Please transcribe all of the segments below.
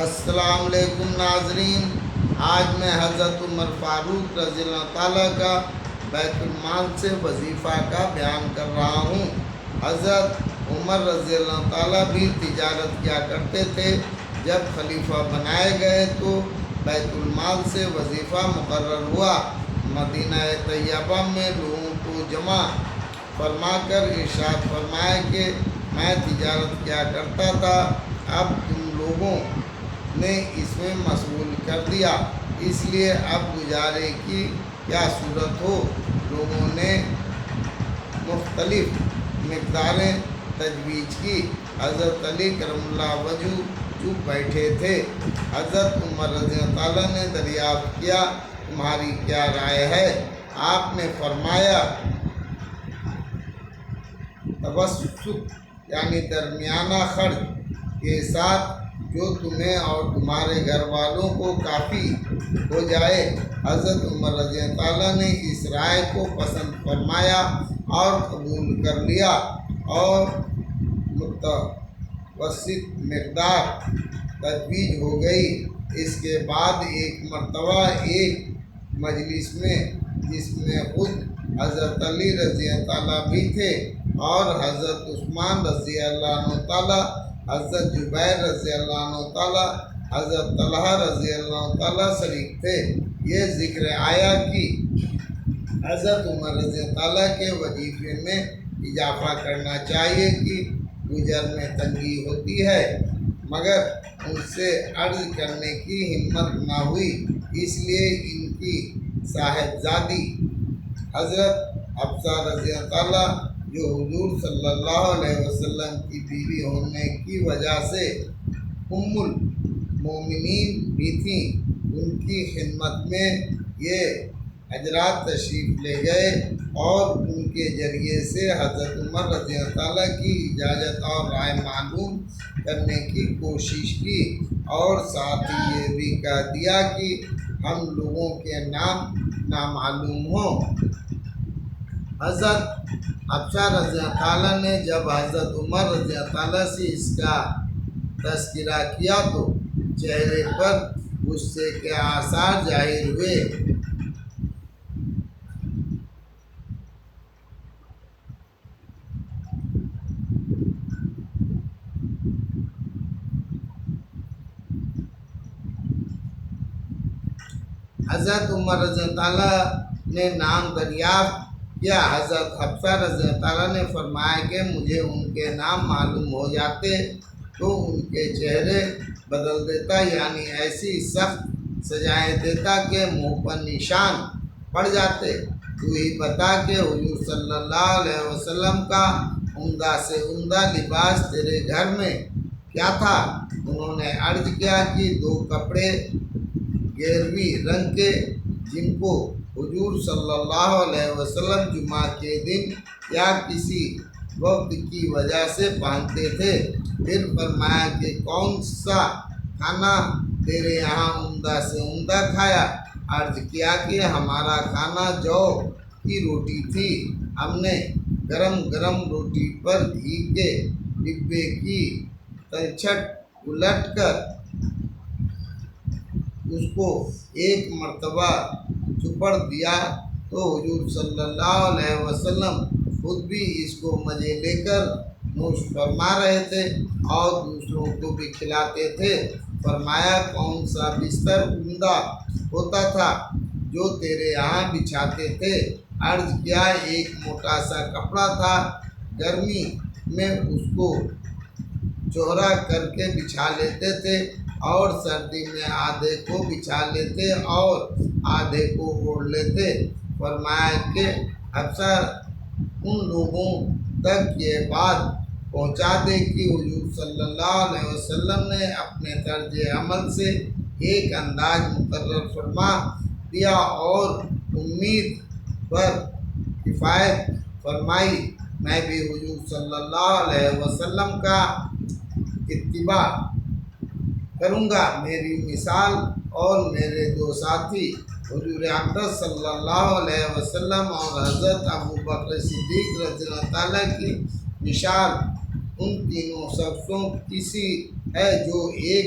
السلام علیکم ناظرین، آج میں حضرت عمر فاروق رضی اللہ تعالیٰ کا بیت المال سے وظیفہ کا بیان کر رہا ہوں۔ حضرت عمر رضی اللہ تعالیٰ بھی تجارت کیا کرتے تھے۔ جب خلیفہ بنائے گئے تو بیت المال سے وظیفہ مقرر ہوا۔ مدینہ طیبہ میں لوگوں کو جمع فرما کر ارشاد فرمایا کہ میں تجارت کیا کرتا تھا، اب تم لوگوں نے اس میں مشغول کر دیا، اس لیے اب گزارے کی کیا صورت ہو۔ لوگوں نے مختلف مقداریں تجویز کی۔ حضرت علی کرم اللہ وجہ چپ بیٹھے تھے۔ حضرت عمر رضی اللہ تعالیٰ نے دریافت کیا، تمہاری کیا رائے ہے؟ آپ نے فرمایا، توسط یعنی درمیانہ خرچ کے ساتھ جو تمہیں اور تمہارے گھر والوں کو کافی ہو جائے۔ حضرت عمر رضی اللہ تعالیٰ نے اس رائے کو پسند فرمایا اور قبول کر لیا اور متوسط مقدار تجویز ہو گئی۔ اس کے بعد ایک مرتبہ ایک مجلس میں، جس میں خود حضرت علی رضی اللہ تعالیٰ بھی تھے اور حضرت عثمان رضی اللہ عنہ تعالیٰ، حضرت جبیر رضی اللہ عنہ تعالیٰ، حضرت طلحہ رضی اللہ عنہ تعالیٰ شریک تھے، یہ ذکر آیا کہ حضرت عمر رضی اللہ تعالیٰ کے وظیفے میں اضافہ کرنا چاہیے کہ گزر میں تنگی ہوتی ہے، مگر ان سے عرض کرنے کی ہمت نہ ہوئی، اس لیے ان کی صاحبزادی حضرت حفصہ رضی اللہ تعالیٰ، جو حضور صلی اللہ علیہ وسلم کی بیوی ہونے کی وجہ سے ام المومنین بھی تھیں، ان کی خدمت میں یہ حضرات تشریف لے گئے اور ان کے ذریعے سے حضرت عمر رضی اللہ تعالیٰ کی اجازت اور رائے معلوم کرنے کی کوشش کی، اور ساتھ ہی یہ بھی کہہ دیا کہ ہم لوگوں کے نام نامعلوم ہوں۔ حضرت حفصہ رضی اللہ تعالیٰ نے جب حضرت عمر رضی اللہ تعالیٰ سے اس کا تذکرہ کیا تو چہرے پر غصے کے آثار ظاہر ہوئے۔ حضرت عمر رضی اللہ تعالیٰ نے نام دریافت کیا۔ حضرت حفصہ رضی اللہ تعالیٰ نے فرمایا کہ مجھے ان کے نام معلوم ہو جاتے تو ان کے چہرے بدل دیتا، یعنی ایسی سخت سزائیں دیتا کہ منہ پر نشان پڑ جاتے۔ تو ہی بتا کہ حضور صلی اللہ علیہ وسلم کا عمدہ سے عمدہ لباس تیرے گھر میں کیا تھا؟ انہوں نے عرض کیا کہ 2 کپڑے گیروی رنگ کے، جن کو حضور صلی اللہ علیہ وسلم جمعہ کے دن یا کسی وقت کی وجہ سے پہنتے تھے۔ پھر فرمایا کہ کون سا کھانا تیرے یہاں عمدہ سے عمدہ کھایا؟ عرض کیا کہ ہمارا کھانا جو کی روٹی تھی، ہم نے گرم گرم روٹی پر گھی کے ڈبے کی تلچھٹ الٹ کر اس کو ایک مرتبہ چپڑ دیا تو حضور صلی اللہ علیہ وسلم خود بھی اس کو مزے لے کر نوش فرما رہے تھے اور دوسروں کو بھی کھلاتے تھے۔ فرمایا کون سا بستر عمدہ ہوتا تھا جو تیرے یہاں بچھاتے تھے؟ عرض کیا ایک موٹا سا کپڑا تھا، گرمی میں اس کو چوڑا کر کے بچھا لیتے تھے اور سردی میں آدھے کو بچھا لیتے اور آدھے کو اوڑھ لیتے۔ فرمایا کہ حفصہ ان لوگوں تک یہ بات پہنچا دے کہ حضور صلی اللہ علیہ وسلم نے اپنے طرز عمل سے ایک انداز مقرر فرما دیا اور امید پر کفایت فرمائی۔ میں بھی حضور صلی اللہ علیہ وسلم کا اتباع کروں گا۔ میری مثال اور میرے 2 ساتھی حضور اقدس صلی اللہ علیہ وسلم اور حضرت ابوبکر صدیق رضی اللہ تعالیٰ کی مثال ان تینوں شخصوں کسی ہے جو ایک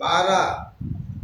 12